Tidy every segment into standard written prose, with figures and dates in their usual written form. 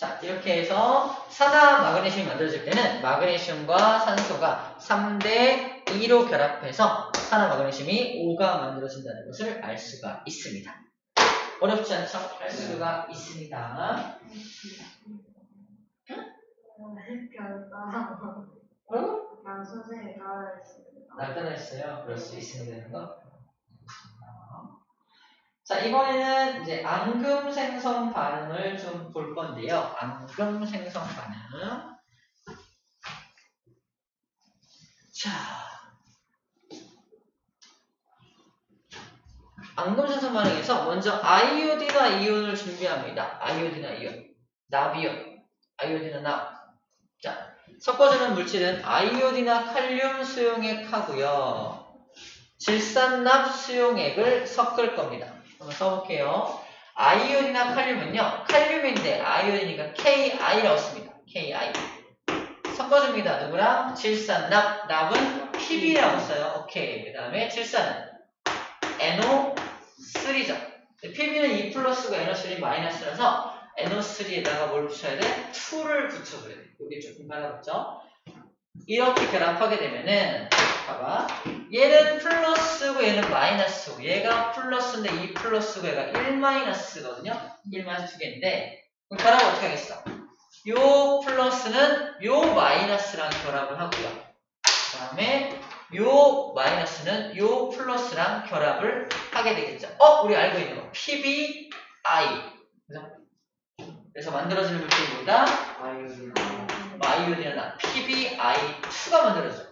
자, 이렇게 해서 산화 마그네슘이 만들어질 때는 마그네슘과 산소가 3대 2로 결합해서 산화 마그네슘이 5가 만들어진다는 것을 알 수가 있습니다. 어렵지 않죠? 알 수가 있습니다. 난 선생님이 따라했습니다. 날 따라했어요. 그럴 수 있습니다. 거. 자, 이번에는 이제 앙금 생성 반응을 좀 볼 건데요. 앙금 생성 반응. 자, 앙금 생성 반응에서 먼저 아이오딘화 이온을 준비합니다. 아이오딘화 이온, 납이온, 아이오딘화 납. 자, 섞어주는 물질은 아이오딘화 칼륨 수용액하고요. 질산납 수용액을 섞을 겁니다. 한번 써볼게요. 아이오딘화 칼륨은요, 칼륨인데 아이오딘이니까 KI라고 씁니다. KI. 섞어줍니다. 누구랑? 질산납. 납은 PB라고 써요. 오케이. 그 다음에 질산은 NO3죠. PB는 2 플러스고 NO3 마이너스라서 NO3에다가 뭘 붙여야 돼? 2를 붙여줘야 돼. 여기 조금 빨라졌죠? 이렇게 결합하게 되면은, 봐봐. 얘는 플러스고 얘는 마이너스고, 얘가 플러스인데 2 플러스고 얘가 1 마이너스거든요? 1 마이너스 두 개인데, 그럼 결합을 어떻게 하겠어? 요 플러스는 요 마이너스랑 결합을 하고요. 그 다음에 요 마이너스는 요 플러스랑 결합을 하게 되겠죠. 우리 알고 있는 거. PBI. 그래서 만들어지는 물질이 뭐다? 아이오딘이나 PBI2가 만들어져.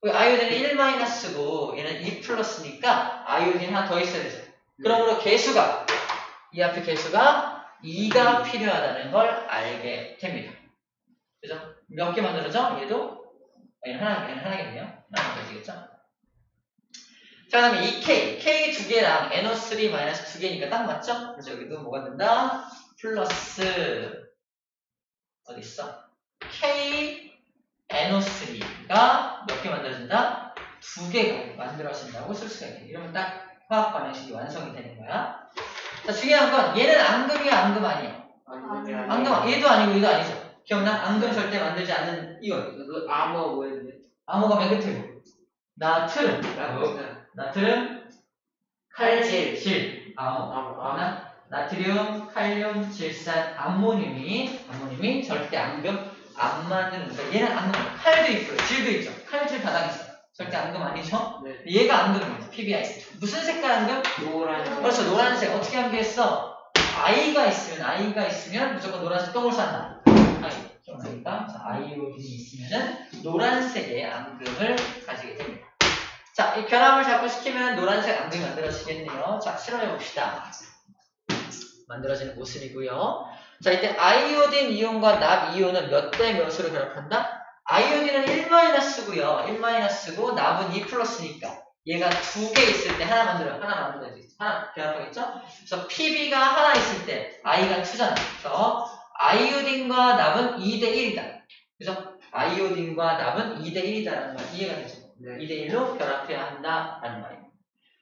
아이오딘은 1 마이너스고 얘는 2 플러스니까 아이오딘 하나 더 있어야 되죠. 그러므로 개수가, 이 앞에 개수가 2가 필요하다는 걸 알게 됩니다. 그죠? 몇 개 만들어져? 얘도? 얘는 하나겠네요. 하나 만들어지겠죠? 자, 그 다음에 이 K 두 개랑 NO3 마이너스 두 개니까 딱 맞죠? 그래서 여기도 뭐가 된다? 플러스, 어딨어? K NO3가 몇 개 만들어진다? 2개가 만들어진다고 쓸 수가 있네. 이러면 딱 화학 반응식이 완성이 되는 거야. 자, 중요한 건 얘는 앙금이야, 앙금 아니에요? 앙금, 얘도 아니고 얘도 아니죠. 기억나? 앙금 절대 만들지 않는 이온. 그 암호 뭐였는데? 암호가 맨 끝에 나트륨. 나트륨, 칼질, 질. 암호. 나트륨, 칼륨, 질산, 암모늄이 절대 앙금 안 만드는 거예요. 얘는 앙금, 칼도 있고요. 질도 있죠. 칼, 질, 바닥 있어요. 절대 앙금 아니죠? 네. 얘가 앙금입니다. PBI. 무슨 색깔 앙금? 노란. 그렇죠. 노란색. 어떻게 암기했어? I가 있으면 무조건 노란색 똥을 싼다. I. 기억나니까? 아이오딘이 있으면은 노란색의 앙금을 가지게 됩니다. 자, 이 결합을 자꾸 시키면 노란색 앙금이 만들어지겠네요. 자, 실험해 봅시다. 만들어지는 모습이고요. 자, 이때 아이오딘 이온과 납 이온은 몇 대 몇으로 결합한다? 아이오딘은 1-고요. 1-고 납은 2 플러스니까 얘가 2개 있을 때 하나 만들어야지. 하나 결합하겠죠? 그래서 PB가 하나 있을 때 I가 2잖아. 그래서 아이오딘과 납은 2대1이다. 그래서 아이오딘과 납은 2대1이다라는 말 이해가 되죠? 네. 2대1로 결합해야 한다라는 말입니다.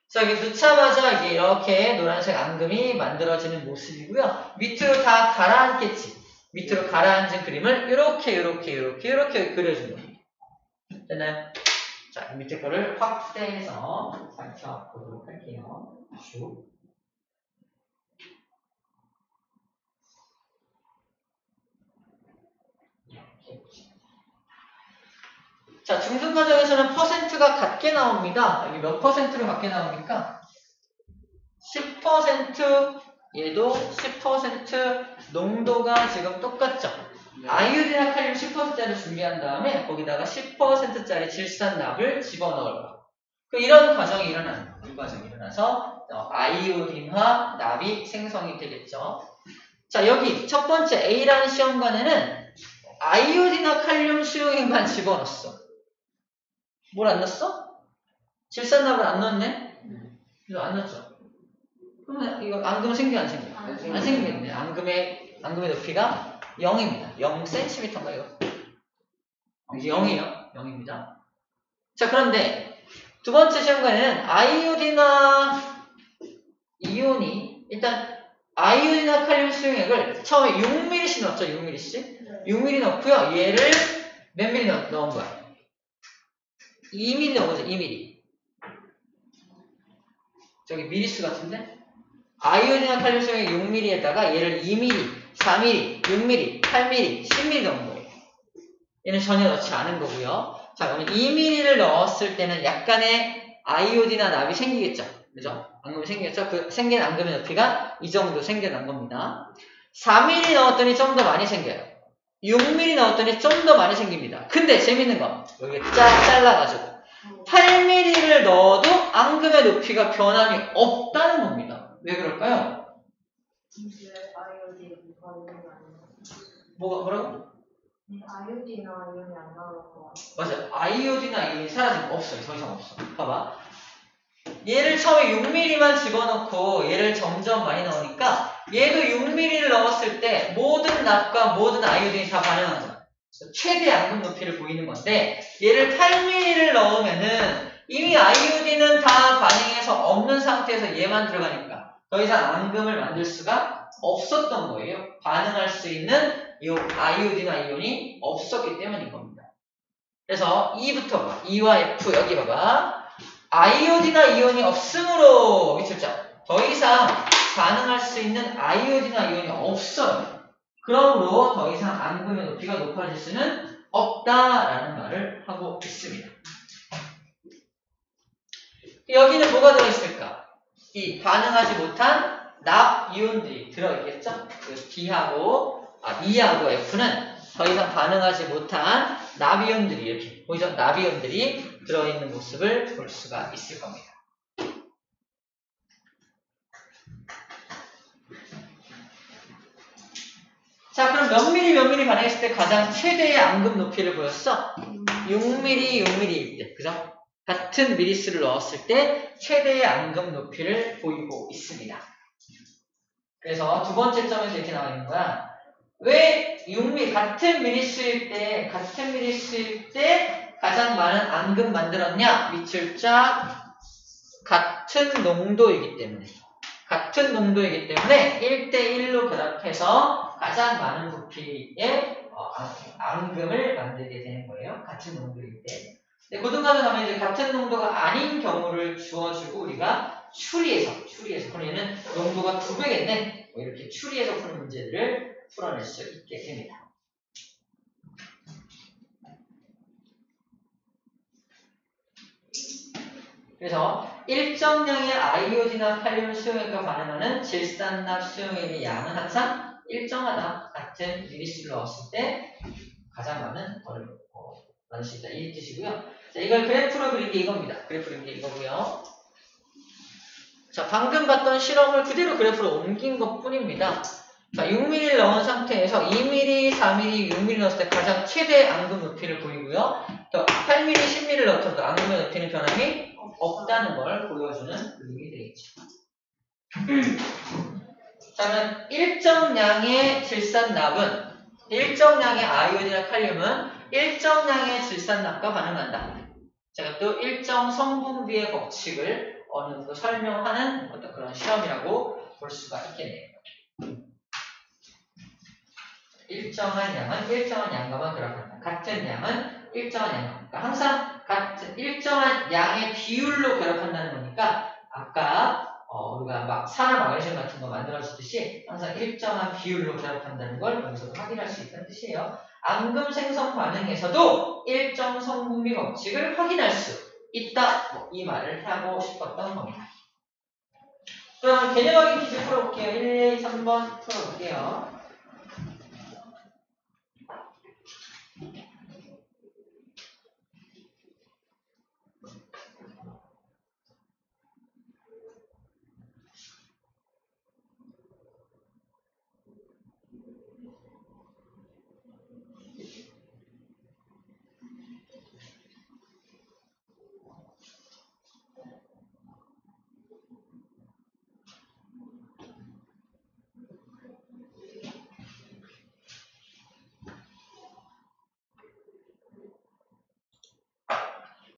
자, 여기 넣자마자 이게 이렇게 노란색 앙금이 만들어지는 모습이고요. 밑으로 다 가라앉겠지. 밑으로 가라앉은 그림을 이렇게 그려준 겁니다. 됐나요? 자, 밑에 거를 확대해서 살펴보도록 할게요. 쭉. 자, 중등 과정에서는 퍼센트가 같게 나옵니다. 여기 몇 퍼센트로 같게 나옵니까? 10%, 얘도 10% 농도가 지금 똑같죠? 네. 아이오딘과 칼륨 10%짜리 준비한 다음에 거기다가 10%짜리 질산납을 집어넣을 거. 이런 과정이 일어나는 거예요. 이 과정이 일어나서 아이오딘화 납이 생성이 되겠죠. 자, 여기 첫 번째 A라는 시험관에는 아이오딘화 칼륨 수용액만 집어넣었어. 뭘 안 넣었어? 질산납을 안 넣었네? 그래서 안 넣었죠. 그러면 이거 앙금 생겨 안 생겨? 안 생기겠네. 앙금의 높이가 0입니다. 0cm인가 이거? 이제 0이에요. 0입니다. 자, 그런데 두 번째 시험관에는 아이오딘화 이온이 일단 아이오딘이나 칼륨 수용액을 처음에 6ml씩 넣었죠. 6ml씩. 6ml 넣고요. 얘를 몇 ml 넣은 거야? 2ml 넣은 거죠. 2ml. 저기 미리수 같은데? 아이오딘이나 칼륨 수용액 6ml에다가 얘를 2ml, 4ml, 6ml, 8ml, 10ml 넣은 거예요. 얘는 전혀 넣지 않은 거고요. 자, 그러면 2ml를 넣었을 때는 약간의 아이오딘이나 납이 생기겠죠. 그죠? 앙금이 생기겠죠? 그 생긴 앙금의 높이가 이 정도 생겨난 겁니다. 4ml 넣었더니 좀 더 많이 생겨요. 6ml 넣었더니 좀 더 많이 생깁니다. 근데 재밌는 거 여기 잘라가지고 8ml를 넣어도 앙금의 높이가 변함이 없다는 겁니다. 왜 그럴까요? 뭐라고? 아이오딘이나 이온이 안 나와서. 맞아요. 아이오딘이나 이온이 사라지면 없어요. 더 이상 없어. 봐봐. 얘를 처음에 6ml만 집어넣고 얘를 점점 많이 넣으니까 얘도 6ml를 넣었을 때 모든 납과 모든 아이오딘이 다 반응하는 거야. 최대 앙금 높이를 보이는 건데 얘를 8ml를 넣으면은 이미 아이오딘은 다 반응해서 없는 상태에서 얘만 들어가니까 더 이상 앙금을 만들 수가 없었던 거예요. 반응할 수 있는 이 아이오딘이나 이온이 없었기 때문인 겁니다. 그래서 E부터 봐. E와 F 여기 봐봐. 아이오딘이나 이온이 없으므로 미쳤죠? 더 이상 반응할 수 있는 아이오딘이나 이온이 없어요. 그러므로 더 이상 앙금의 높이가 높아질 수는 없다라는 말을 하고 있습니다. 여기는 뭐가 들어있을까? 이 반응하지 못한 납 이온들이 들어있겠죠? 그 D하고 E하고 F는 더 이상 반응하지 못한 납이온들이 이렇게 보이죠? 납이온들이 들어있는 모습을 볼 수가 있을 겁니다. 자, 그럼 몇 ml 반응했을 때 가장 최대의 앙금 높이를 보였어? 6ml, 6ml일 때, 그죠? 같은 미리수를 넣었을 때 최대의 앙금 높이를 보이고 있습니다. 그래서 두 번째 점에서 이렇게 나와 있는 거야. 왜 6ml, 같은 미리수일 때 가장 많은 앙금 만들었냐? 밑줄 쫙 같은 농도이기 때문에. 같은 농도이기 때문에 1대1로 결합해서 가장 많은 부피의 앙금을 만들게 되는 거예요. 같은 농도일 때. 근데 고등학교 가면 이제 같은 농도가 아닌 경우를 주어주고 우리가 추리해서 그럼 얘는 농도가 2배겠네. 뭐 이렇게 추리해서 푸는 문제들을 풀어낼 수 있게 됩니다. 그래서 일정량의 아이오딘이나 칼륨 수용액과 반응하는 질산납 수용액의 양은 항상 일정하다. 같은 미리수를 넣었을 때 가장 많은 거를 넣을 수 있다. 이 뜻이고요. 자, 이걸 그래프로 그린 게 이겁니다. 그래프 그린 게 이거고요. 자, 방금 봤던 실험을 그대로 그래프로 옮긴 것 뿐입니다. 자, 6mm를 넣은 상태에서 2mm, 4mm, 6mm 넣었을 때 가장 최대 앙금 높이를 보이고요. 또 8mm, 10mm를 넣어도 앙금의 높이는 변함이 없다는 걸 보여주는 그림이 되겠죠. 자, 그러면 일정량의 질산납은, 일정량의 아이오딘이나 칼륨은 일정량의 질산납과 반응한다. 제가 또 일정 성분비의 법칙을 어느 정도 설명하는 어떤 그런 실험이라고 볼 수가 있겠네요. 일정한 양은 일정한 양과만 결합한다. 같은 양은 일정한 양과. 그러니까 항상 같은 일정한 양의 비율로 결합한다는 거니까 아까 우리가 막 산화 마그네슘 같은 거 만들어주듯이 항상 일정한 비율로 결합한다는 걸 여기서도 확인할 수 있다는 뜻이에요. 앙금 생성 반응에서도 일정 성분비 법칙을 확인할 수 있다. 뭐 이 말을 하고 싶었던 겁니다. 그럼 개념 확인 퀴즈 풀어볼게요. 1, 2, 3번 풀어볼게요.